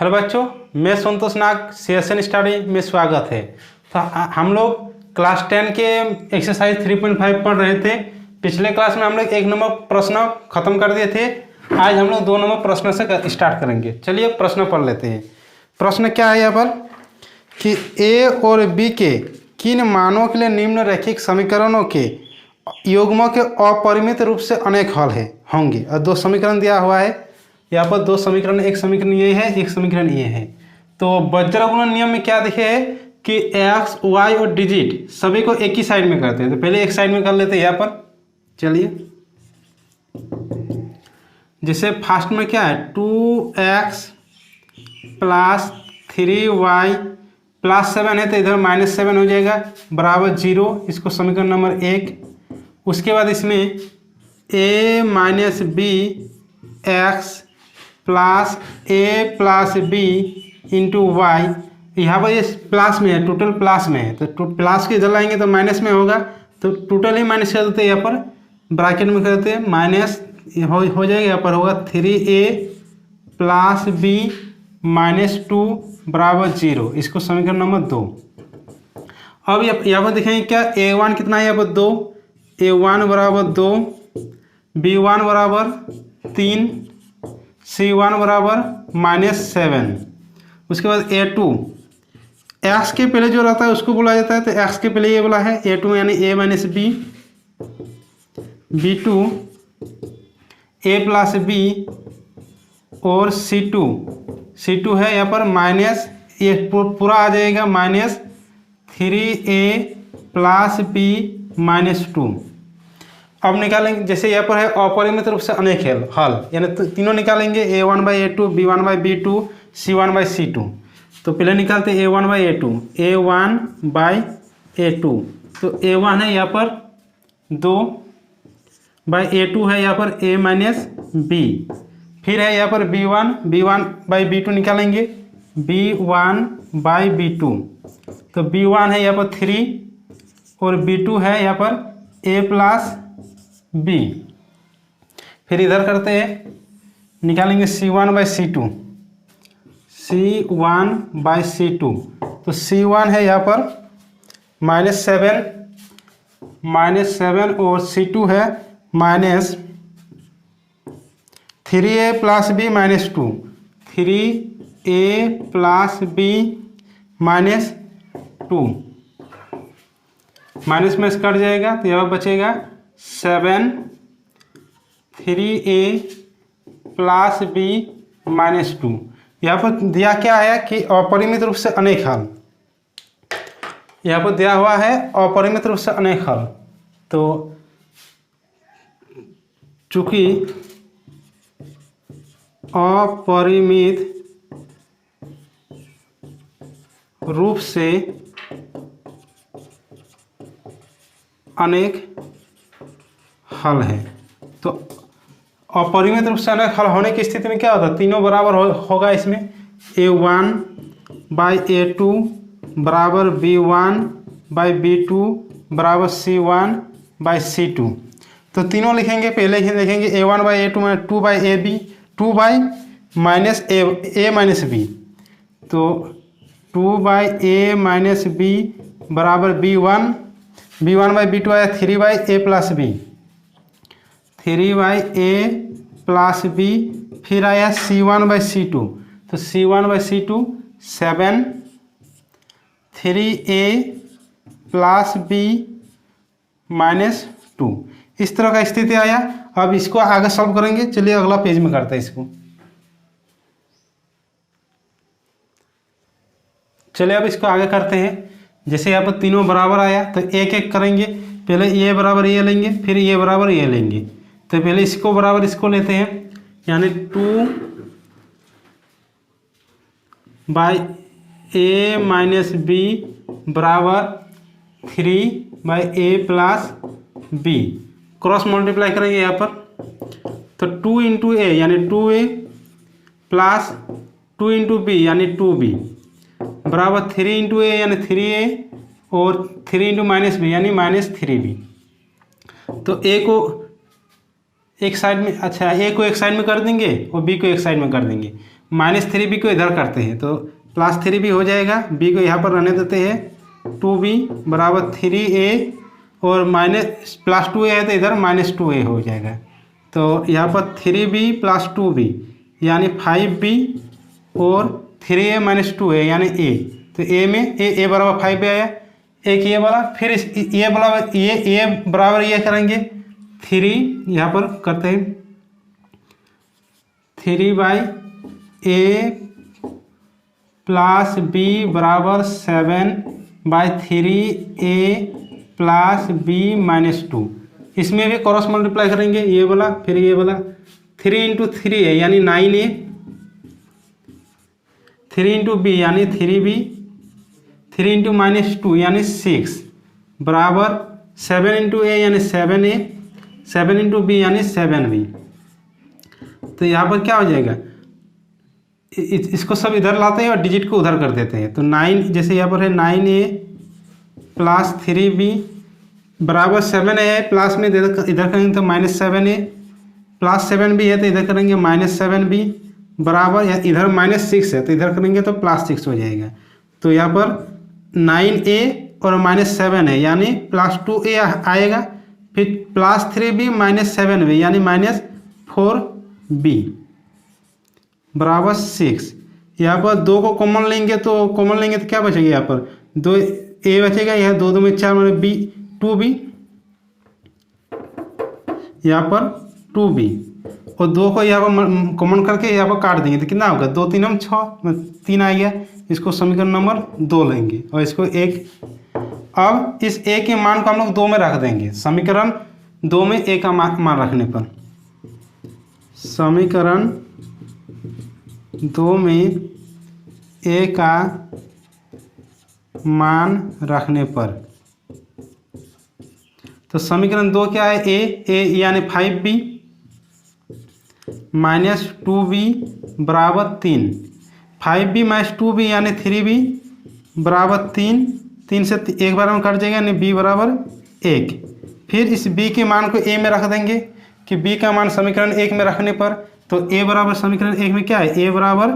Hello बच्चों, मैं संतोष नाग CSN study में स्वागत है। तो हम लोग क्लास 10 के एक्सरसाइज 3.5 पढ़ रहे थे। पिछले क्लास में हम लोग 1 नंबर प्रश्न खत्म कर दिए थे। आज हम लोग 2 नंबर प्रश्न से स्टार्ट करेंगे। चलिए प्रश्न पढ़ लेते हैं। प्रश्न क्या है यहाँ पर कि A और B के किन मानों के लिए निम्नलिखित समीकरणों के युग्मों के अपरिमित रूप से अनेक हल होंगे। और 2 समीकरण दिया हुआ है यहाँ पर। 2 समीकरण, एक समीकरण ये है, एक समीकरण ये है। तो वज्रगुणन नियम में क्या देखे है कि एक्स वाई और डिजिट सभी को एक ही साइड में करते हैं। तो पहले एक साइड में कर लेते हैं यहाँ पर। चलिए, जैसे फास्ट में क्या है 2x प्लस 3y प्लस 7 है तो इधर -7 हो जाएगा बराबर 0। इसको समीकरण नंबर 1। उसके बाद इसमें a minus b x plus a plus b into y, यहाँ पर ये प्लस में है, टोटल प्लस में है। तो प्लस के इधर लाएंगे तो माइनस में होगा, तो टोटल ही माइनस कर देते हैं। यहाँ पर ब्रैकेट में कर देते हैं, माइनस हो जाएगा। यहाँ पर होगा 3a प्लस बी -2 बराबर 0। इसको समीकरण नंबर 2। अब यहाँ पर देखेंगे क्या a1 कितना है, यहाँ पर 2, a1 बराबर 2, b1 बराबर 3, c1 बराबर -7। उसके बाद a2 x के पहले जो रहता है उसको बोला जाता है। तो x के पहले ये बोला है a2 यानी a minus b, b2 a plus b और c2 है यहाँ पर माइनस, ये पूरा आ जाएगा -3a प्लस बी -2। अब निकालेंगे, जैसे यहाँ पर है अपरिमित रूप से अनेक हल, यानी तीनों निकालेंगे a1/a2, b1/b2, c1/c2। तो पहले निकालते हैं a1/a2, a1/a2। तो a1 है यहाँ पर 2/a2 है यहाँ पर a माइनस बी। फिर है यहाँ पर b1/b2 निकालेंगे b1/b2। तो b1 है यहाँ पर 3 और b2 है यहाँ पर a प्लस बी। फिर इधर करते हैं, निकालेंगे c1/c2, c1/c2। तो c1 है यहाँ पर -7 और c2 है -3a plus b -2, 3a plus b -2। Minus में कट जाएगा तो यहाँ बचेगा 7, 3a प्लस बी -2। यहाँ पर दिया क्या है कि अपरिमित रूप से अनेक हल। यहाँ पर दिया हुआ है अपरिमित रूप से अनेक हल। तो चूंकि अपरिमित रूप से अनेक हल है, तो अपरिमित रूप से अनेक हल होने की स्थिति में क्या होता है, तीनों बराबर होगा। इसमें a1/a2 बराबर b1/b2 बराबर c1/c2। तो तीनों लिखेंगे, पहले ही लिखेंगे a1/a2 में 2/ab, 2/a माइनस बी। तो 2/a - b बराबर b1/b2 आया 3/a plus B, 3/a plus B. फिर आया c1/c2। तो c1/c2 7, 3a प्लस बी -2। इस तरह का स्थिति आया। अब इसको आगे सॉल्व करेंगे। चलिए अगला पेज में करते हैं इसको। चलिए अब इसको आगे करते हैं। जैसे यहाँ पर तीनों बराबर आया तो एक एक करेंगे। पहले ये बराबर ये लेंगे, फिर ये बराबर ये लेंगे। तो पहले इसको बराबर इसको लेते हैं, यानी 2/a माइनस बी बराबर 3/a plus B. Cross multiply करेंगे यहाँ पर। तो 2 × a यानी 2a प्लस 2 × b यानी 2b बराबर 3 × a यानी 3a और 3 × -b यानी -3b। तो a को एक साइड में, अच्छा ए को एक साइड में कर देंगे और बी को एक साइड में कर देंगे। -3b को इधर करते हैं तो +3b हो जाएगा, b को यहाँ पर रहने देते हैं, 2b बराबर 3a और +2a है तो इधर -2a हो जाएगा। तो यहाँ पर 3b + 2b यानी 5b और 3a - 2a यानी a। तो a में a बराबर 5 आया, एक ये वाला, फिर इस ये बराबर ये बराबर ये करेंगे 3, यहाँ पर करते हैं 3/a + b बराबर 7/3a + b - 2। इसमें भी क्रॉस मल्टीप्लाई करेंगे, ये वाला फिर ये वाला, 3 × 3 है यानी 9a, 3 × b यानी 3b, 3 × -2 यानी 6 बराबर 7 × a यानी 7a, 7 × b यानी 7b। तो यहाँ पर क्या हो जाएगा, इसको सब इधर लाते हैं और डिजिट को उधर कर देते हैं। तो 9 जैसे यहाँ पर है 9a + 3b बराबर 7a, प्लस में इधर करेंगे तो -7a, +7b है तो इधर करेंगे -7b बराबर, या इधर -6 है तो इधर करेंगे तो +6 हो जाएगा। तो यहाँ पर 9a और -7 है यानी +2a आएगा, फिर +3b -7b यानी -4b बराबर 6। यहाँ पर 2 को कॉमन लेंगे तो क्या बचेगा, यहाँ पर 2a बचेगा, यहाँ 2 2 में 4 मतलब b 2b, यहाँ पर 2b और 2 को यहाँ पर कॉमन करके यहाँ पर काट देंगे तो कितना होगा, 2 3 6 3 आ गया। इसको समीकरण नंबर 2 लेंगे और इसको 1। अब इस a के मान को हम लोग 2 में रख देंगे, समीकरण 2 में a का मान रखने पर, समीकरण 2 में a का मान रखने पर, तो समीकरण 2 क्या है, a यानी 5b - 2b बराबर 3, 5b - 2b यानी 3b बराबर 3, 3 से एक बार में कट जाएगा यानी b बराबर 1। फिर इस b के मान को a में रख देंगे कि b का मान समीकरण 1 में रखने पर, तो a बराबर समीकरण 1 में क्या है, a बराबर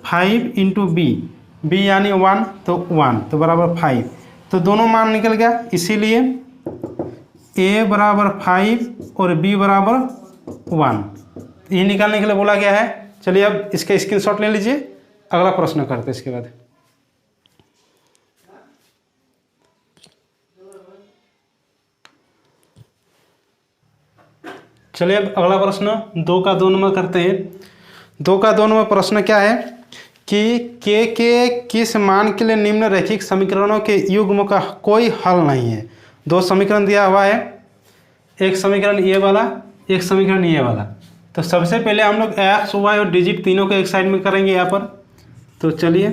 5 × b, b यानी 1 तो 1 तो बराबर 5, तो दोनों मान निकल गया। इसीलिए a बराबर 5 और b बराबर 1 ये निकालने के लिए बोला गया है। चलिए अब इसका स्क्रीनशॉट ले लीजिए, अगला प्रश्न करते हैं इसके बाद। चलिए अब अगला प्रश्न 2 का 2 नंबर करते हैं। 2 का 2 नंबर प्रश्न क्या है कि के किस मान के लिए निम्न रैखिक समीकरणों के युग्म का कोई हल नहीं है। 2 समीकरण दिया हुआ है, एक समीकरण ये वाला, एक समीकरण ये वाला। तो सबसे पहले हम लोग x, y और डिजिट तीनों को एक साइड में करेंगे यहाँ पर। तो चलिए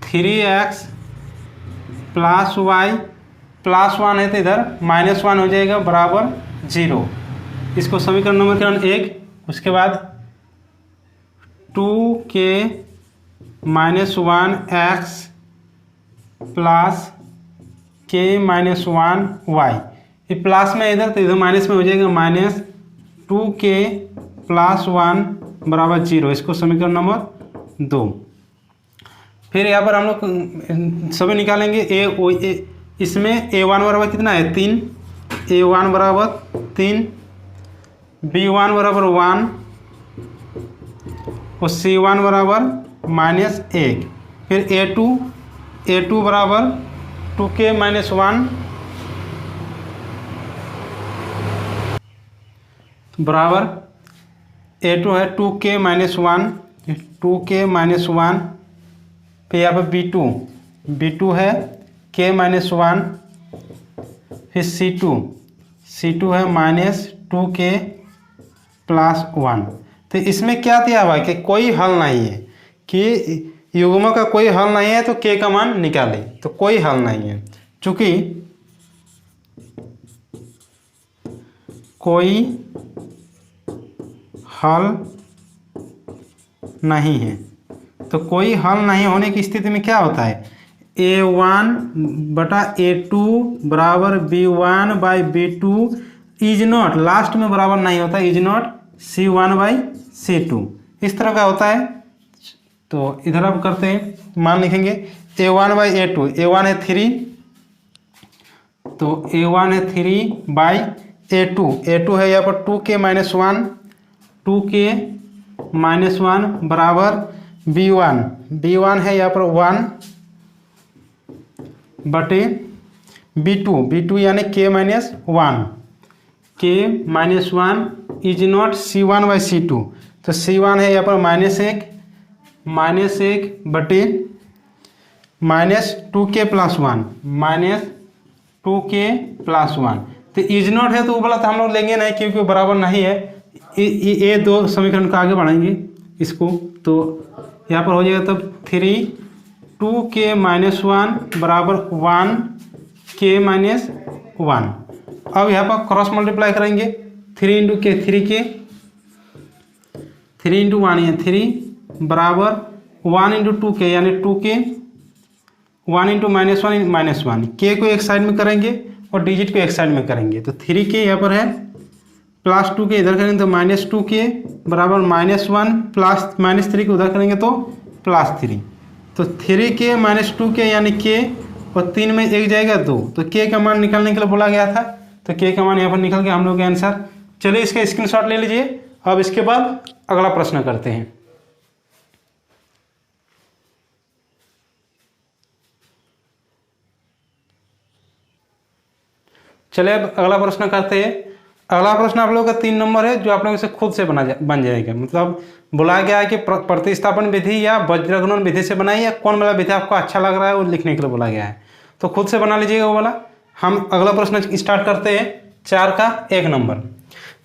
3x + y + 1 है तो इधर -1 हो जाएगा बराबर 0। इसको समीकरण नंबर 1। उसके बाद 2k - 1x + k - 1y, ये प्लस में इधर तो इधर माइनस में हो जाएगा, -2k + 1 बराबर 0। इसको समीकरण नंबर 2। फिर यहाँ पर हम लोग सभी निकालेंगे इसमें a1 बराबर कितना है, 3, a1 बराबर 3, b1 बराबर 1 और c1 बराबर -1। फिर a2 बराबर 2k - 1 बराबर a2 है 2k - 1, 2k - 1। फिर यहाँ पर b2 है k - 1। फिर c2 है -2k + 1। तो इसमें क्या दिया हुआ है कि कोई हल नहीं है, कि युग्म का कोई हल नहीं है तो k का मान निकाले, तो कोई हल नहीं है। चूंकि कोई हल नहीं है, तो कोई हल नहीं होने की स्थिति में क्या होता है, a1 / a2 बराबर b1/b2 इज नॉट लास्ट में बराबर नहीं होता, इज नॉट C1/C2 इस तरह का होता है। तो इधर अब करते हैं, मान लिखेंगे A1/A2, A1 है 3, तो A1 है 3/A2, A2 है यहाँ पर 2k-1, 2k-1 बराबर B1, B1 है यहाँ पर 1/B2, B2 यानी k-1, k-1 is not C1/C2, तो C1 है यहाँ पर -1 बटे -2k+1, -2k+1। तो इज नॉट है तो वो बोला था हम लोग लेंगे नहीं क्योंकि बराबर नहीं है। ये दो समीकरण को आगे बढ़ाएंगे इसको, तो यहाँ पर हो जाएगा तब 3 2k-1 बराबर 1k-1। अब यहाँ पर क्रॉस मल्टीप्लाई करेंगे, 3 × k 3k, 3 × 1 है 3 बराबर 1 × 2k यानी 2k, 1 × -1 k को एक साइड में करेंगे और डिजिट को एक साइड में करेंगे, तो 3k यहाँ पर है प्लस 2k इधर करेंगे तो -2k बराबर -1 प्लस -3 को उधर करेंगे तो +3, तो 3k -2k यानी k और 3 में एक जाएगा 2, तो k का मान निकालने के लिए बोला गया था, तो k का मान यहाँ पर निकल गया हम लोग का आंसर। चलिए इसका स्क्रीनशॉट ले लीजिए। अब इसके बाद अगला प्रश्न करते हैं। चलिए अब अगला प्रश्न करते हैं। अगला प्रश्न आप लोगों का 3 नंबर है, जो आप लोगों से खुद से बन जाएगा। मतलब बोला गया है कि प्रतिस्थापन विधि या वज्रगुणन विधि से बनाई, या कौन वाला विधि आपको अच्छा लग रहा है वो लिखने के लिए बोला गया है, तो खुद से बना लीजिएगा वो वाला। हम अगला प्रश्न स्टार्ट करते हैं 4 का 1 नंबर।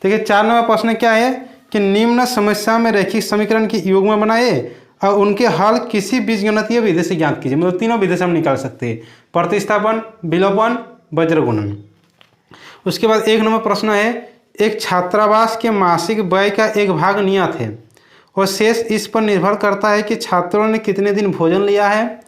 देखिए 4 नंबर प्रश्न क्या है कि निम्न समस्या में रैखिक समीकरण की युग्म बनाए और उनके हल किसी बीजगणितीय विधि से ज्ञात कीजिए। मतलब तीनों विधि से हम निकाल सकते हैं, प्रतिस्थापन, विलोपन, वज्रगुणन। उसके बाद 1 नंबर प्रश्न है, एक छात्रावास के मासिक व्यय का एक भाग नियत है और शेष इस पर निर्भर करता है कि छात्रों ने कितने दिन भोजन लिया है।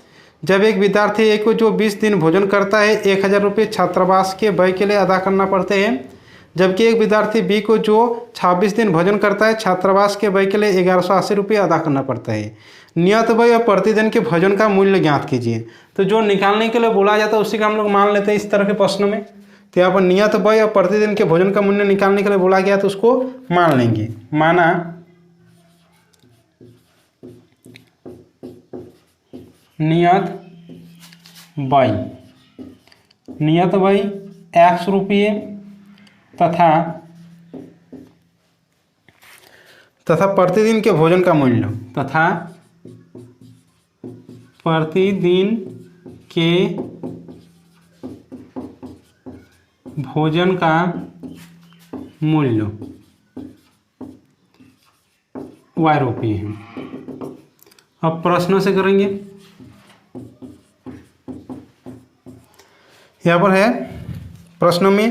जब एक विद्यार्थी ए को जो 20 दिन भोजन करता है 1000 रुपये छात्रावास के व्यय के लिए अदा करना पड़ते हैं, जबकि एक विद्यार्थी बी को जो 26 दिन भोजन करता है छात्रावास के व्यय के लिए 1180 रुपये अदा करना पड़ता है। नियत व्यय और प्रतिदिन के भोजन का मूल्य ज्ञात कीजिए। तो जो निकालने के लिए बोला जाता है उसी का हम लोग मान लेते हैं इस तरह के प्रश्नों में। तो यहाँ पर नियत व्यय और प्रतिदिन के भोजन का मूल्य निकालने के लिए बोला गया तो उसको मान लेंगे। माना नियत व्यय x रुपये तथा प्रतिदिन के भोजन का मूल्य प्रतिदिन के भोजन का मूल्य y रुपये है। अब प्रश्नों से करेंगे। यहाँ पर है प्रश्नों में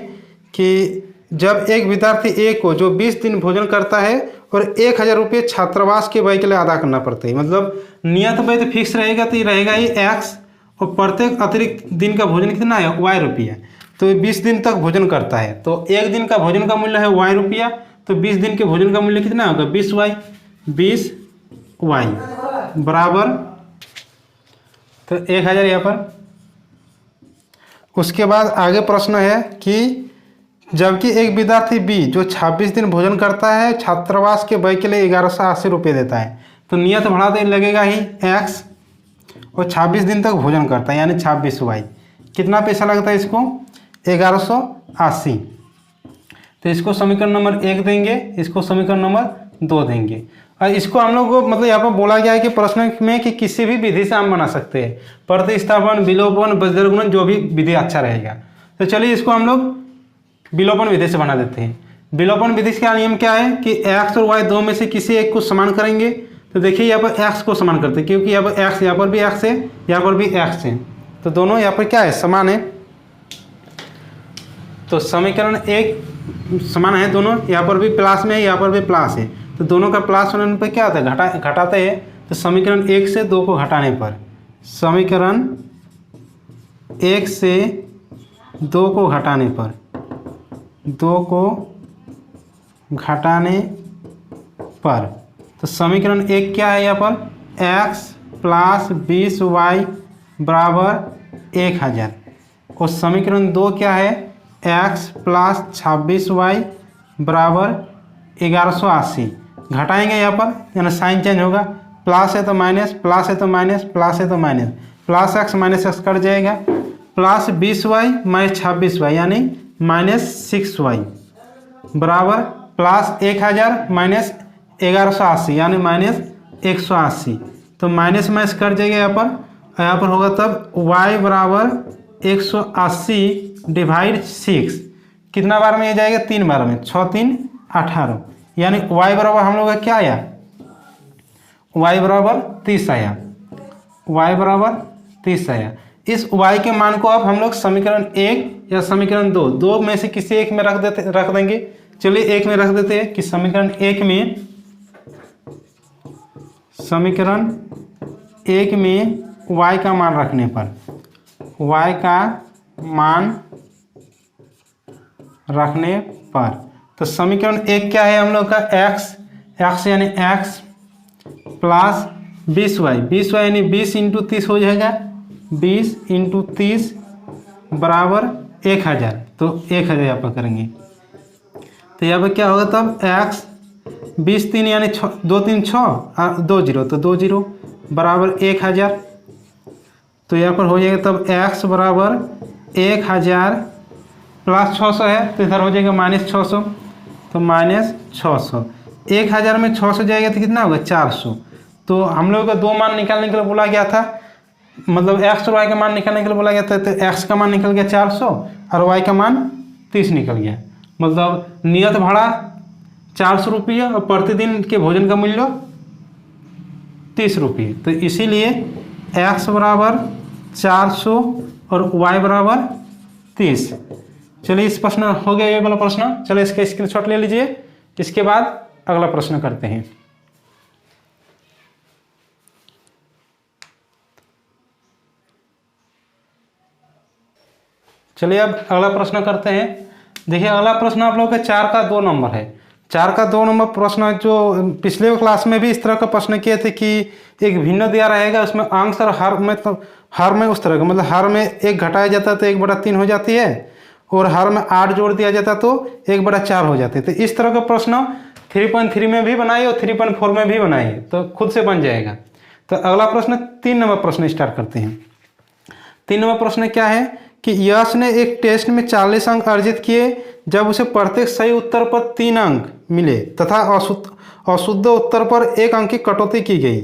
कि जब एक विद्यार्थी ए को जो 20 दिन भोजन करता है और 1000 रुपये छात्रावास के व्यय के लिए अदा करना पड़ता है। मतलब नियत व्यय तो फिक्स रहेगा, तो ये रहेगा ही x, और प्रत्येक अतिरिक्त दिन का भोजन कितना है y रुपया। तो 20 दिन तक भोजन करता है, तो एक दिन का भोजन का मूल्य है y रुपया, तो 20 दिन के भोजन का मूल्य कितना होगा 20y बराबर तो 1000 यहाँ पर। उसके बाद आगे प्रश्न है कि जबकि एक विद्यार्थी बी जो 26 दिन भोजन करता है छात्रावास के व्यय के लिए 1180 रुपये देता है, तो नियत बढ़ा दे लगेगा ही x, और 26 दिन तक भोजन करता है यानी 26y। कितना पैसा लगता है इसको 1180। तो इसको समीकरण नंबर 1 देंगे, इसको समीकरण नंबर 2 देंगे। और इसको हम लोग को मतलब यहाँ पर बोला गया है कि प्रश्न में कि किसी भी विधि से हम बना सकते हैं, प्रतिस्थापन, विलोपन, वज्रगुणन, जो भी विधि अच्छा रहेगा। तो चलिए इसको हम लोग विलोपन विधि से बना देते हैं। विलोपन विधि का नियम क्या है कि x और y दो में से किसी एक को समान करेंगे। तो देखिए यहाँ पर x को समान करते हैं, क्योंकि यहाँ पर x, यहाँ पर भी x है, यहाँ पर भी x है, तो दोनों यहाँ पर क्या है समान है। तो समीकरण 1 समान है दोनों, यहाँ पर भी प्लस में है, यहाँ पर भी प्लस है, तो दोनों का प्लस होने पर क्या होता है घटाते हैं। तो समीकरण 1 से 2 को घटाने पर, समीकरण 1 से 2 को घटाने पर 2 को घटाने पर। तो समीकरण 1 क्या है यहाँ पर, x प्लस 20y बराबर 1000। और समीकरण 2 क्या है, x प्लस 26y बराबर 1180। घटाएंगे यहाँ पर, यानी साइन चेंज होगा, प्लस है तो माइनस, प्लस है तो माइनस, प्लस है तो minus, plus x minus x cut जाएगा, प्लस 20y माइनस 26y यानी माइनस 6y बराबर प्लस 1000 माइनस 1180 यानी माइनस 180। तो माइनस माइनस कट जाएगा यहाँ पर होगा तब y बराबर 180 डिवाइड 6। कितना बार में ये जाएगा, 3 बार में, 6 3 18 यानी y बराबर हम लोग का क्या आया, y बराबर 30 आया, y बराबर 30 आया। इस y के मान को अब हम लोग समीकरण 1 या समीकरण 2 में से किसी एक में रख देंगे। चलिए एक में रख देते हैं कि समीकरण 1 में y का मान रखने पर, y का मान रखने पर, तो समीकरण 1 क्या है हम लोग का, x यानी x प्लस 20y यानी 20 इंटू 30 हो जाएगा, 20 इंटू 30 बराबर 1000। तो 1000 यहाँ पर करेंगे तो यहाँ पर क्या होगा तब x 20 3 यानी 2 3 6 2 0 तो 2 0 बराबर 1000। तो यहाँ पर हो जाएगा तब x बराबर 1000 प्लस 600 है तो इधर हो जाएगा माइनस 600, तो माइनस 600। 1000 में 600 जाएगा तो कितना होगा, 400। तो हम लोगों को 2 मान निकालने के लिए बोला गया था, मतलब x और y का मान निकालने के लिए बोला गया था। तो x का मान निकल गया 400 और y का मान 30 निकल गया। मतलब नियत भाड़ा 400 रुपये और प्रतिदिन के भोजन का मूल्य 30 रुपये। तो इसीलिए x बराबर 400 और y बराबर 30। चलिए इस प्रश्न हो गया, ये वाला प्रश्न। चलिए इसका स्क्रीनशॉट ले लीजिए, इसके बाद अगला प्रश्न करते हैं। चलिए अब अगला प्रश्न करते हैं। देखिए अगला प्रश्न आप लोगों का 4 का 2 नंबर है। 4 का 2 नंबर प्रश्न जो पिछले क्लास में भी इस तरह का प्रश्न किए थे कि एक भिन्न दिया रहेगा, उसमें अंश और हर में उस तरह का, मतलब हर में 1 घटाया जाता है तो 1/3 हो जाती है, और हर में 8 जोड़ दिया जाता तो 1/4 हो जाते। तो इस तरह का प्रश्न 3.3 में भी बनाइए और 3.4 में भी बनाइए, तो खुद से बन जाएगा। तो अगला प्रश्न 3 नंबर प्रश्न स्टार्ट करते हैं। 3 नंबर प्रश्न क्या है कि यश ने एक टेस्ट में 40 अंक अर्जित किए जब उसे प्रत्येक सही उत्तर पर 3 अंक मिले तथा अशुद्ध उत्तर पर 1 अंक की कटौती की गई।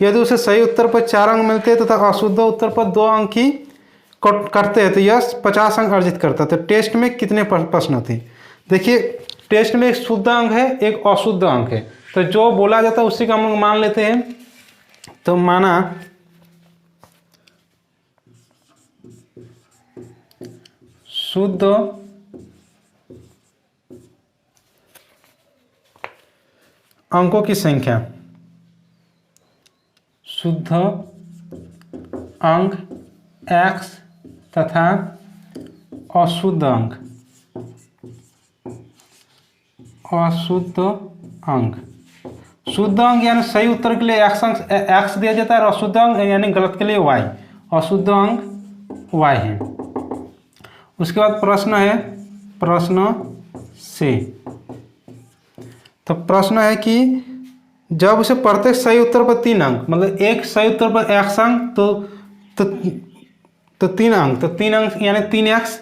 यदि उसे सही उत्तर पर 4 अंक मिलते तथा अशुद्ध उत्तर पर 2 अंक की करते हैं तो यश 50 अंक अर्जित करता। तो टेस्ट में कितने प्रश्न थे। देखिए टेस्ट में एक शुद्ध अंक है, एक अशुद्ध अंक है, तो जो बोला जाता है उसी का हम लोग मान लेते हैं। तो माना शुद्ध अंकों की संख्या, शुद्ध अंक x तथा अशुद्ध अंक शुद्ध अंक यानी सही उत्तर के लिए x दिया जाता है और अशुद्ध अंक यानी गलत के लिए y, अशुद्ध अंक y है। उसके बाद प्रश्न है प्रश्न से। तो प्रश्न है कि जब उसे प्रत्येक सही उत्तर पर 3 अंक, मतलब एक सही उत्तर पर x अंक तो 3 अंक, तो 3 अंक यानी 3x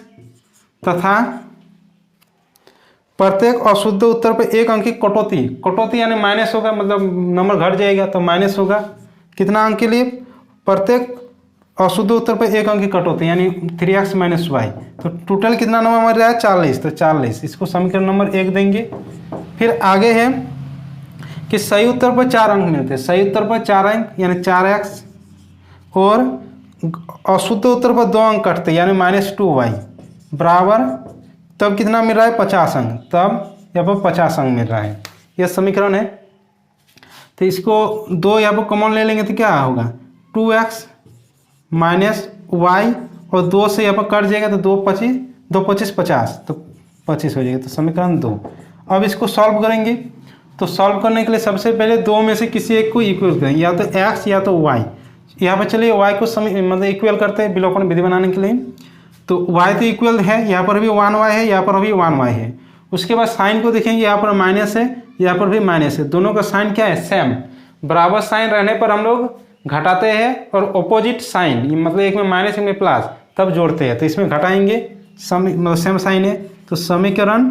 तथा प्रत्येक अशुद्ध उत्तर पर 1 अंक की कटौती यानी माइनस होगा, मतलब नंबर घट जाएगा तो माइनस होगा। कितना अंक के लिए, प्रत्येक अशुद्ध उत्तर पर 1 अंक की कटौती यानी 3x माइनस वाई। तो टोटल कितना नंबर मिल रहा है, 40। तो 40 इसको समीकरण नंबर 1 देंगे। फिर आगे है कि सही उत्तर पर 4 अंक मिलते हैं, सही उत्तर पर 4 अंक यानी 4x और अशुद्ध उत्तर पर 2 अंक कटते यानी -2y बराबर, तब कितना मिल रहा है 50 अंक, तब यहाँ पर 50 अंक मिल रहा है। यह समीकरण है। तो इसको 2 यहाँ पर कॉमन ले लेंगे तो क्या होगा 2x माइनस वाई और 2 से यहाँ पर कट जाएगा तो 2 25 50, तो 25 हो जाएगा। तो समीकरण 2। अब इसको सॉल्व करेंगे, तो सॉल्व करने के लिए सबसे पहले दो में से किसी एक को इक्वल करेंगे, या तो x या तो y। यहाँ पर चलिए y को मतलब इक्वल करते हैं विलोपन विधि बनाने के लिए। तो y तो इक्वल है, यहाँ पर भी 1y है, यहाँ पर भी 1y है। उसके बाद साइन को देखेंगे, यहाँ पर माइनस है, यहाँ पर भी माइनस है, दोनों का साइन क्या है, सेम। बराबर साइन रहने पर हम लोग घटाते हैं, और ऑपोजिट साइन मतलब एक में माइनस एक में प्लस तब जोड़ते हैं, तो इसमें घटाएंगे, मतलब सेम साइन है। तो समीकरण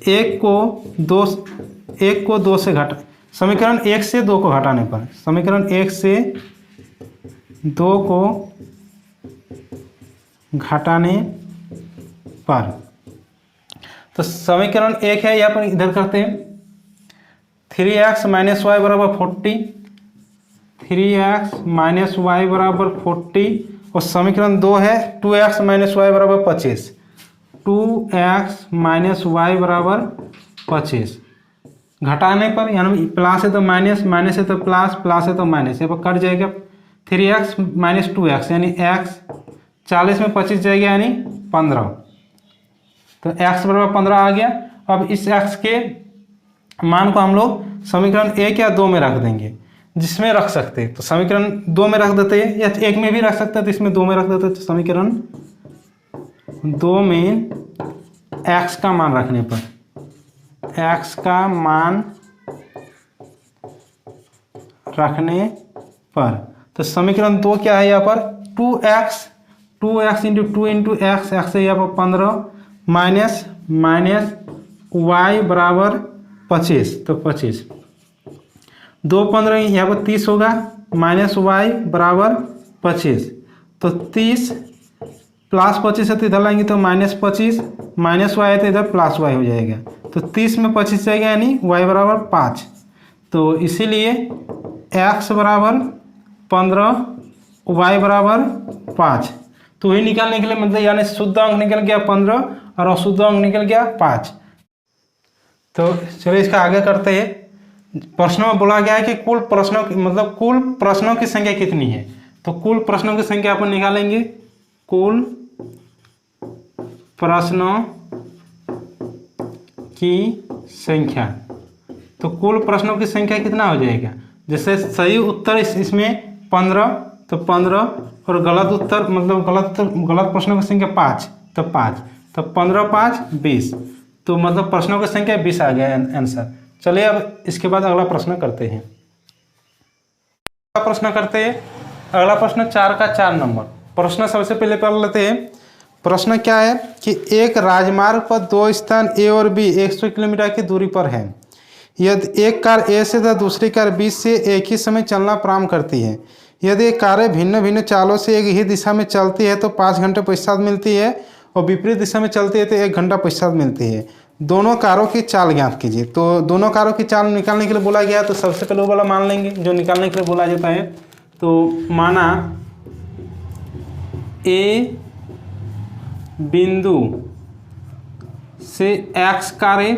एक को दो से घटा, समीकरण 1 से 2 को घटाने पर, समीकरण 1 से 2 को घटाने पर, तो समीकरण 1 है, यहाँ पर इधर करते हैं 3x - y बराबर 40, 3x - y बराबर 40, और समीकरण 2 है 2x - y बराबर 25, 2x - y बराबर 25। घटाने पर यानी प्लस है तो माइनस, माइनस है तो प्लस, प्लस है तो माइनस, यहाँ पर कट जाएगा 3x - 2x यानी x, 40 में 25 जाएगा यानी 15, तो x बराबर 15 आ गया। अब इस x के मान को हम लोग समीकरण 1 या 2 में रख देंगे, जिसमें रख सकते हैं तो समीकरण 2 में रख देते हैं, या 1 में भी रख सकते हैं, तो इसमें 2 में रख देते हैं। तो समीकरण 2 में x का मान रखने पर, x का मान रखने पर, तो समीकरण 2 क्या है यहाँ पर 2x into 2 into x, x है यहाँ पर 15, माइनस y बराबर 25, तो 25, 2 15 यहाँ पर 30 होगा, माइनस y बराबर 25, तो 30 प्लस 25 है तो इधर लाएंगे तो -25, माइनस y है तो इधर प्लस y हो जाएगा, तो 30 में 25 जाएगा यानी y बराबर 5। तो इसीलिए x बराबर 15, y बराबर 5। तो वही निकालने के लिए मतलब यानी शुद्ध अंक निकल गया 15 और अशुद्ध अंक निकल गया 5। तो चलिए इसका आगे करते हैं। प्रश्नों में बोला गया है कि कुल प्रश्नों की मतलब कुल प्रश्नों की संख्या कितनी है, तो कुल प्रश्नों की संख्या अपन निकालेंगे, कुल प्रश्नों की संख्या। तो कुल प्रश्नों की संख्या कितना हो जाएगा, जैसे सही उत्तर इसमें 15, तो 15, और गलत उत्तर मतलब गलत प्रश्नों की संख्या 5, तो 5, तो 15 5 20, तो मतलब प्रश्नों की संख्या 20 आ गया आंसर। चलिए अब इसके बाद अगला प्रश्न करते हैं। अगला प्रश्न करते हैं, अगला प्रश्न 4 का 4 नंबर प्रश्न सबसे पहले पढ़ लेते हैं। प्रश्न क्या है कि एक राजमार्ग पर दो स्थान ए और बी 100 किलोमीटर की दूरी पर है। यदि एक कार ए से तथा दूसरी कार बी से एक ही समय चलना प्रारंभ करती है, यदि कारें भिन्न भिन्न चालों से एक ही दिशा में चलती है तो 5 घंटे पश्चात मिलती है, और विपरीत दिशा में चलती है तो 1 घंटा पश्चात मिलती है। दोनों कारों की चाल ज्ञात कीजिए। तो दोनों कारों की चाल निकालने के लिए बोला गया, तो सबसे पहले वो वाला मान लेंगे जो निकालने के लिए बोला जाता है। तो माना ए बिंदु से x कारें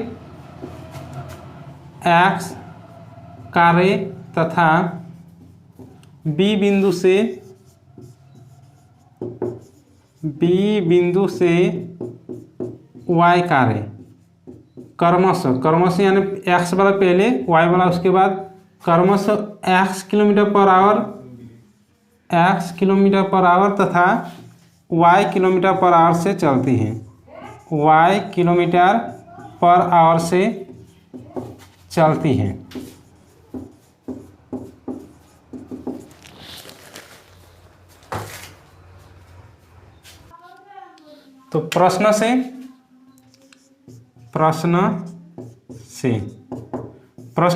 तथा बी बिंदु से y कारें क्रमशः यानी x वाला पहले y वाला उसके बाद क्रमशः x किलोमीटर पर आवर तथा y किलोमीटर पर आवर से चलती हैं, y किलोमीटर पर आवर से चलती हैं। तो प्रश्न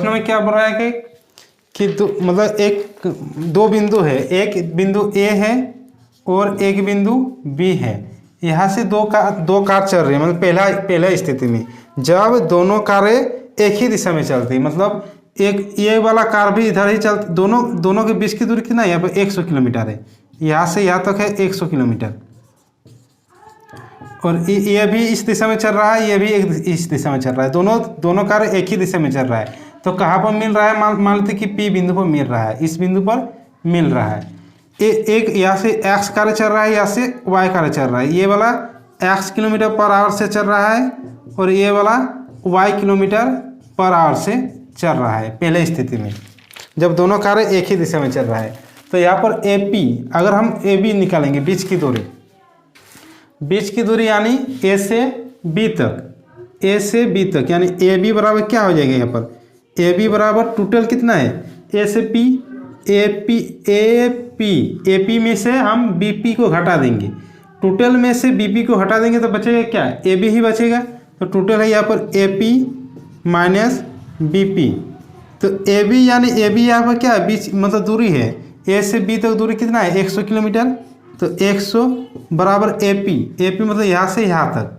में क्या बोल रहा है कि दो बिंदु है, एक बिंदु ए है और एक बिंदु बी है। यहाँ से दो कार चल रही है, मतलब पहला स्थिति में जब दोनों कारें एक ही दिशा में चलती है, मतलब एक ये वाला कार भी इधर ही चलती, दोनों के बीच की दूरी कितना है, यहाँ पर 100 किलोमीटर है, यहाँ से यहाँ तक है 100 किलोमीटर, और ये भी इस दिशा में चल रहा है, ये भी इस दिशा में चल रहा है, दोनों कार एक ही दिशा में चल रहा है। तो कहाँ पर मिल रहा है, मान लेते कि P बिंदु पर मिल रहा है, इस बिंदु पर मिल रहा है। एक यहाँ से x कार्य चल रहा है, यहाँ से y कार्य चल रहा है, ये वाला x किलोमीटर पर आवर से चल रहा है और ये वाला y किलोमीटर पर आवर से चल रहा है पहले स्थिति में, जब दोनों कारें एक ही दिशा में चल रहा है। तो यहाँ पर AP, अगर हम AB निकालेंगे बीच की दूरी यानी A से B तक, यानी AB बराबर क्या हो जाएगा यहाँ पर, AB बराबर टोटल कितना है A से P, AP में से हम BP को घटा देंगे, टोटल में से BP को हटा देंगे तो बचेगा क्या, AB ही बचेगा। तो टोटल है यहाँ पर AP माइनस BP। तो AB यानी AB यहाँ पर क्या है, बीच मतलब दूरी है, A से B तक दूरी कितना है 100 किलोमीटर। तो 100 बराबर AP मतलब यहाँ से यहाँ तक।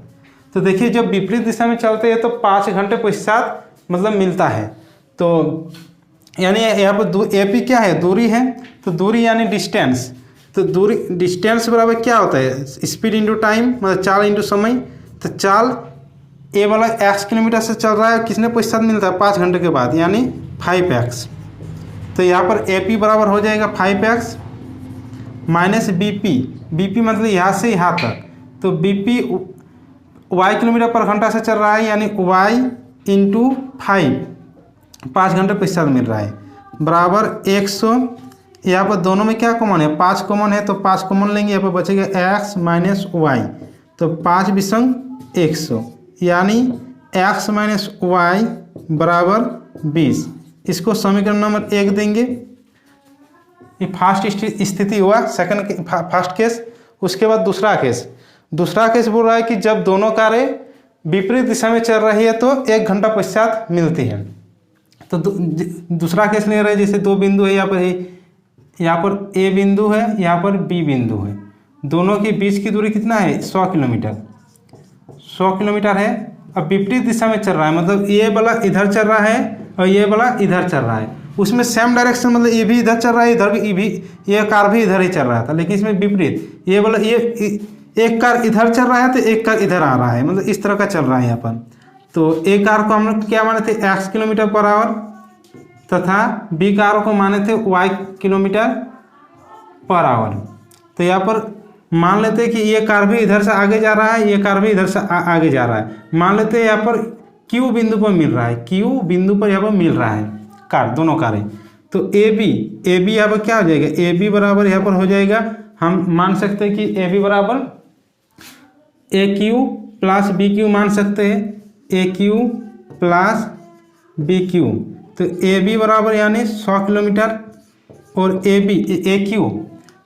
तो देखिए जब विपरीत दिशा में चलते हैं तो 5 घंटे पश्चात मतलब मिलता है। तो यानी यहाँ पर AP क्या है, दूरी है, तो दूरी यानी डिस्टेंस। तो दूरी डिस्टेंस बराबर क्या होता है, स्पीड इंटू टाइम, मतलब चाल इंटू समय। तो चाल ए वाला x किलोमीटर से चल रहा है, किसने पश्चात मिलता है 5 घंटे के बाद, यानी 5x। तो यहाँ पर AP बराबर हो जाएगा 5x माइनस BP मतलब यहाँ से यहाँ तक। तो BP y किलोमीटर पर घंटा से चल रहा है, यानी y इंटू 5 घंटे पश्चात मिल रहा है, बराबर 100। यहाँ पर दोनों में क्या कॉमन है, 5 कॉमन है, तो 5 कॉमन लेंगे, यहाँ पर बचेगा x माइनस वाई। तो 5 विसंग 100, यानी x माइनस वाई बराबर 20। इसको समीकरण नंबर 1 देंगे। ये फर्स्ट स्थिति हुआ, सेकंड फर्स्ट केस। उसके बाद दूसरा केस बोल रहा है कि जब दोनों कारें विपरीत दिशा में चल रही है तो 1 घंटा पश्चात मिलती है। तो दूसरा केस ले रहे हैं, जैसे 2 बिंदु है, यहाँ पर A बिंदु है, यहाँ पर B बिंदु है, दोनों के बीच की दूरी कितना है 100 किलोमीटर है। अब विपरीत दिशा में चल रहा है, मतलब ये वाला इधर चल रहा है और ये वाला इधर चल रहा है। उसमें सेम डायरेक्शन, मतलब ये भी इधर चल रहा है, इधर भी ये कार भी इधर ही चल रहा था, लेकिन इसमें विपरीत, ये वाला ये एक कार इधर चल रहा है तो एक कार इधर आ रहा है, मतलब इस तरह का चल रहा है यहाँ पर। तो एक कार को हम लोग क्या माने थे x किलोमीटर पर आवर, तथा B कार को माने थे y किलोमीटर पर आवर। तो यहाँ पर मान लेते हैं कि ये कार भी इधर से आगे जा रहा है, ये कार भी इधर से आगे जा रहा है। मान लेते हैं यहाँ पर Q बिंदु पर मिल रहा है, Q बिंदु पर यहाँ पर मिल रहा है कार, दोनों कारें। तो AB यहाँ पर क्या हो जाएगा, AB बराबर यहाँ पर हो जाएगा, हम मान सकते हैं कि AB बराबर AQ प्लस BQ मान सकते हैं, AQ प्लस BQ। तो AB बराबर यानी 100 किलोमीटर और AQ,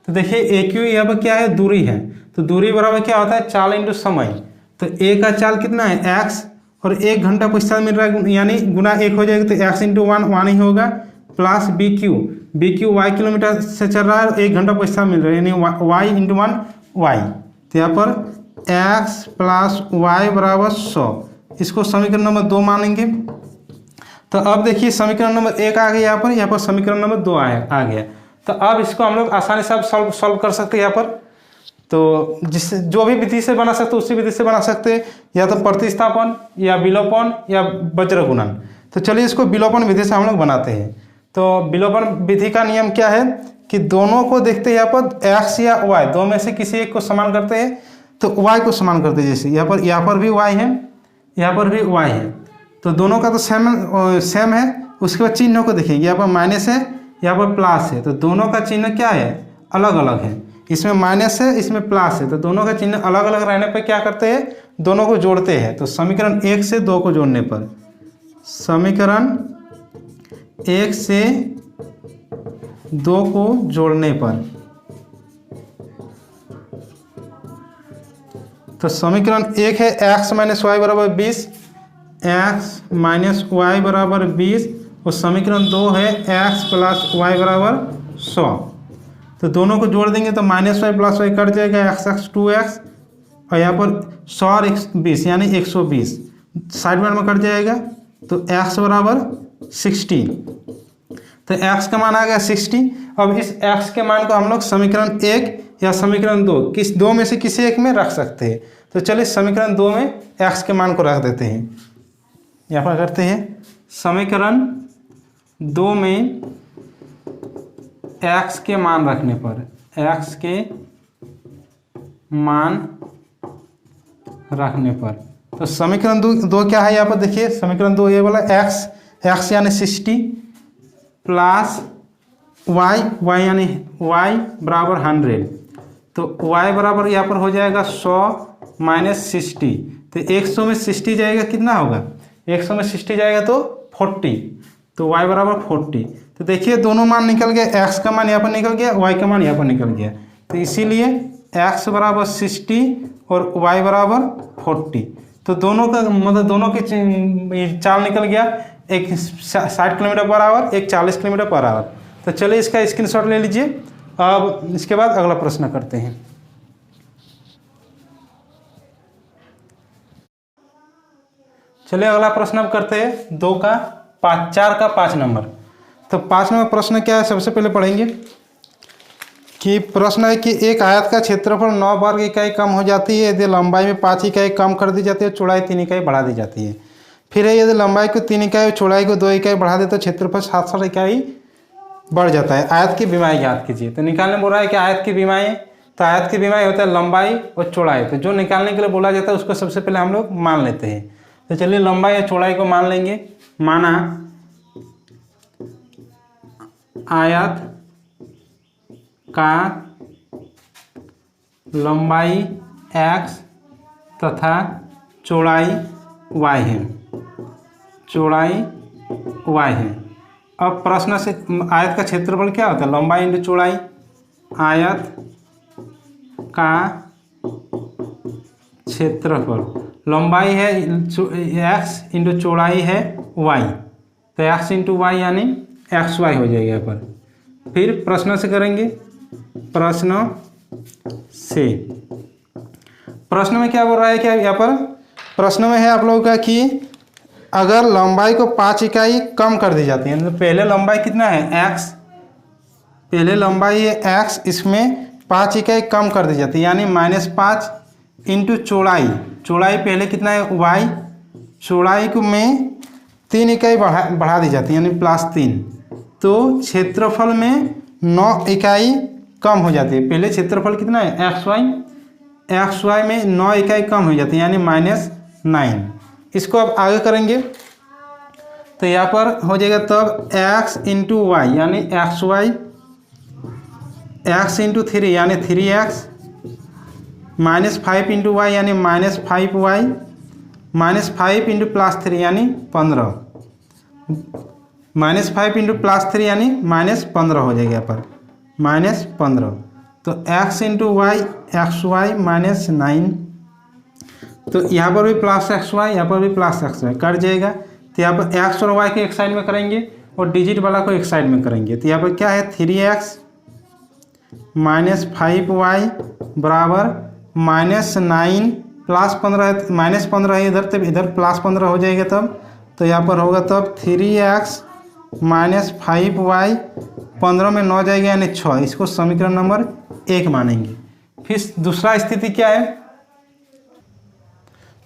तो देखिए AQ यहाँ पर क्या है, दूरी है। तो दूरी बराबर क्या होता है, चाल इंटू समय। तो A का चाल कितना है x, और 1 घंटा पश्चात मिल रहा है, यानी गुना 1 हो जाएगा, तो x इंटू 1 ही होगा, प्लस BQ y किलोमीटर से चल रहा है, 1 घंटा पश्चात मिल रहा है, यानी y इंटू 1 y। तो यहाँ पर x प्लस वाई बराबर 100, इसको समीकरण नंबर 2 मानेंगे। तो अब देखिए समीकरण नंबर 1 आ गया, यहाँ पर समीकरण नंबर 2 आ गया। तो अब इसको हम लोग आसानी से सॉल्व कर सकते हैं यहाँ पर। तो जिस जो भी विधि से बना सकते उसी विधि से बना सकते हैं, या तो प्रतिस्थापन या विलोपन या वज्र गुणन। तो चलिए इसको विलोपन विधि से हम लोग बनाते हैं। तो विलोपन विधि का नियम क्या है कि दोनों को देखते हैं, यहाँ पर x या y दो में से किसी एक को समान करते हैं, तो y को समान करते हैं। जैसे यहाँ पर भी y है, यहाँ पर भी y है, तो दोनों का तो सेम है। उसके बाद चिन्हों को देखेंगे, यहाँ पर माइनस है, यहाँ पर प्लस है, तो दोनों का चिन्ह क्या है, अलग अलग है। इसमें माइनस है, इसमें प्लस है, तो दोनों का चिन्ह अलग अलग रहने पर क्या करते हैं, दोनों को जोड़ते हैं। तो समीकरण 1 से 2 को जोड़ने पर, समीकरण 1 से 2 को जोड़ने पर, तो समीकरण 1 है x माइनस वाई बराबर 20, x माइनस वाई बराबर 20, और समीकरण 2 है x प्लस वाई बराबर 100। तो दोनों को जोड़ देंगे तो minus y plus y cut जाएगा, x 2x, और यहाँ पर 100 और 20 यानी 120 साइड में कट जाएगा, तो x बराबर 60। तो x का मान आ गया 60। अब इस x के मान को हम लोग समीकरण 1 या समीकरण 2 किस दो में से किसी एक में रख सकते हैं। तो चलिए समीकरण 2 में x के मान को रख देते हैं। यहाँ पर करते हैं समीकरण 2 में x के मान रखने पर, x के मान रखने पर। तो समीकरण दो क्या है यहाँ पर देखिए, समीकरण 2 ये वाला एक्स यानी 60 प्लस वाई यानी वाई बराबर 100। तो वाई बराबर यहाँ पर हो जाएगा 100 माइनस 60। तो 100 में 60 जाएगा कितना होगा, 100 में 60 जाएगा तो 40। तो वाई बराबर 40। तो देखिए दोनों मान निकल गया, एक्स का मान यहाँ पर निकल गया, वाई का मान यहाँ पर निकल गया। तो इसीलिए एक्स बराबर 60 और वाई बराबर 40। तो दोनों का मतलब दोनों के चाल निकल गया, एक 60 किलोमीटर पर आवर, एक 40 किलोमीटर पर आवर। तो चलिए इसका स्क्रीनशॉट ले लीजिए। अब इसके बाद अगला प्रश्न करते हैं। चलिए अगला प्रश्न अब करते हैं 4 का 5 नंबर। तो 5 नंबर प्रश्न क्या है, सबसे पहले पढ़ेंगे कि प्रश्न है कि एक आयत का क्षेत्रफल 9 वर्ग इकाई कम हो जाती है यदि लंबाई में 5 इकाई कम कर दी जाती है, चौड़ाई 3 इकाई बढ़ा दी जाती है। फिर है यदि लंबाई को 3 इकाई और चौड़ाई को 2 इकाई बढ़ा दे तो क्षेत्रफल 7 इकाई बढ़ जाता है। आयत की विमाएँ ज्ञात कीजिए। तो निकालने बोल रहा है कि आयत की विमाएँ, तो आयत की विमाएँ होता है लंबाई और चौड़ाई। तो जो निकालने के लिए बोला जाता है उसको सबसे पहले हम लोग मान लेते हैं। तो चलिए लंबाई और चौड़ाई को मान लेंगे। माना आयत का लंबाई x तथा चौड़ाई y है, चौड़ाई y है। अब प्रश्न से आयत का क्षेत्रफल क्या होता है, लंबाई इंटू चौड़ाई। आयत का क्षेत्रफल लंबाई है x इंटू चौड़ाई है y, तो x इंटू वाई यानी XY हो जाएगा यहाँ पर। फिर प्रश्न से करेंगे। प्रश्न में क्या बोल रहा है, क्या यहाँ पर प्रश्न में है आप लोगों का कि अगर लंबाई को 5 इकाई कम कर दी जाती है, तो पहले लंबाई कितना है x, पहले लंबाई है x, इसमें 5 इकाई कम कर दी जाती है यानी -5 इंटू चौड़ाई। चौड़ाई पहले कितना है y, चौड़ाई को में 3 इकाई बढ़ा दी जाती है यानी +3। तो क्षेत्रफल में 9 इकाई कम हो जाती है। पहले क्षेत्रफल कितना है XY में 9 इकाई कम हो जाती है यानी -9। इसको अब आगे करेंगे तो यहाँ पर हो जाएगा तब x इंटू वाई यानी XY, x इंटू 3 यानी 3x, -5 इंटू वाई यानी -5y, -5 इंटू +3 यानी 15, -5 इंटू +3 यानी -15 हो जाएगा यहाँ पर -15। तो x इंटू वाई XY -9, तो यहाँ पर भी +XY, यहाँ पर भी +XY कट जाएगा। तो यहाँ पर x और y को एक साइड में करेंगे और डिजिट वाला को एक साइड में करेंगे। तो यहाँ पर क्या है 3x -5y बराबर -9 +15 है, -15 है इधर, तब इधर +15 हो जाएगा तब। तो यहाँ पर होगा तब 3x -5y, 15 में 9 जाएगा यानी 6। इसको समीकरण नंबर 1 मानेंगे। फिर दूसरा स्थिति क्या है,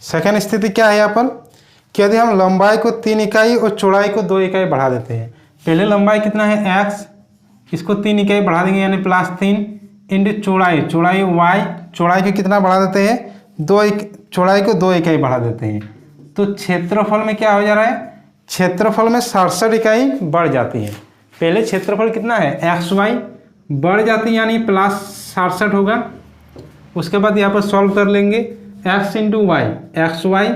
सेकेंड स्थिति क्या है यहाँ पर कि यदि हम लंबाई को 3 इकाई और चौड़ाई को 2 इकाई बढ़ा देते हैं। पहले लंबाई कितना है x, इसको 3 इकाई बढ़ा देंगे यानी +3 इंटू चौड़ाई, चौड़ाई y, चौड़ाई को कितना बढ़ा देते हैं चौड़ाई को 2 इकाई बढ़ा देते हैं। तो क्षेत्रफल में क्या हो जा रहा है, क्षेत्रफल में 67 इकाई बढ़ जाती है। पहले क्षेत्रफल कितना है XY बढ़ जाती है यानी +67 होगा। उसके बाद यहाँ पर सॉल्व कर लेंगे x into y XY,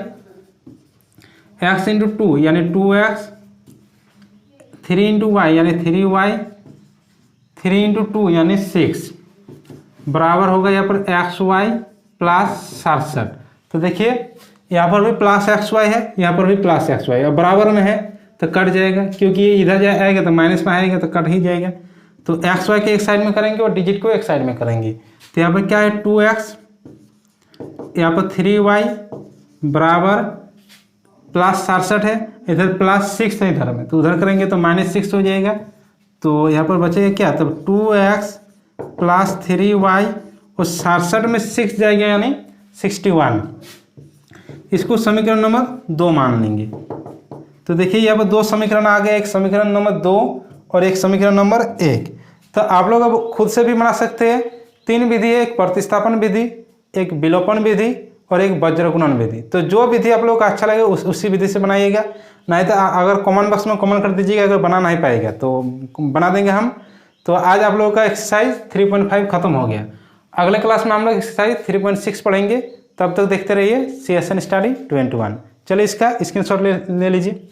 x into 2 यानी 2x, 3 इंटू वाई यानी 3y, 3 इंटू 2 यानी 6 बराबर होगा यहाँ पर XY +67। तो देखिए यहाँ पर भी +XY है, यहाँ पर भी +XY, अब बराबर में है तो कट जाएगा, क्योंकि ये इधर आएगा तो माइनस में आएगा तो कट ही जाएगा। तो XY के एक साइड में करेंगे और डिजिट को एक साइड में करेंगे। तो यहाँ पर क्या है 2x, यहाँ पर 3y बराबर +67 है, इधर +6 है इधर में, तो उधर करेंगे तो -6 हो जाएगा। तो यहाँ पर बचेगा क्या, तब 2x + 3y और 67 में 6 जाएगा यानी 61। इसको समीकरण नंबर 2 मान लेंगे। तो देखिए यहाँ पर 2 समीकरण आ गए, एक समीकरण नंबर 2 और एक समीकरण नंबर 1। तो आप लोग अब खुद से भी बना सकते हैं। 3 विधि है, एक प्रतिस्थापन विधि, एक विलोपन विधि और एक वज्र गुणन विधि। तो जो विधि आप लोगों को अच्छा लगे उसी विधि से बनाइएगा, नहीं तो अगर कॉमन बॉक्स में कॉमन कर दीजिएगा, अगर बना नहीं पाएगा तो बना देंगे हम। तो आज आप लोगों का एक्सरसाइज 3.5 खत्म हो गया। अगले क्लास में हम लोग एक्सरसाइज 3.6 पढ़ेंगे। तब तक देखते रहिए CSN स्टडी 21। चलिए इसका स्क्रीनशॉट ले लीजिए।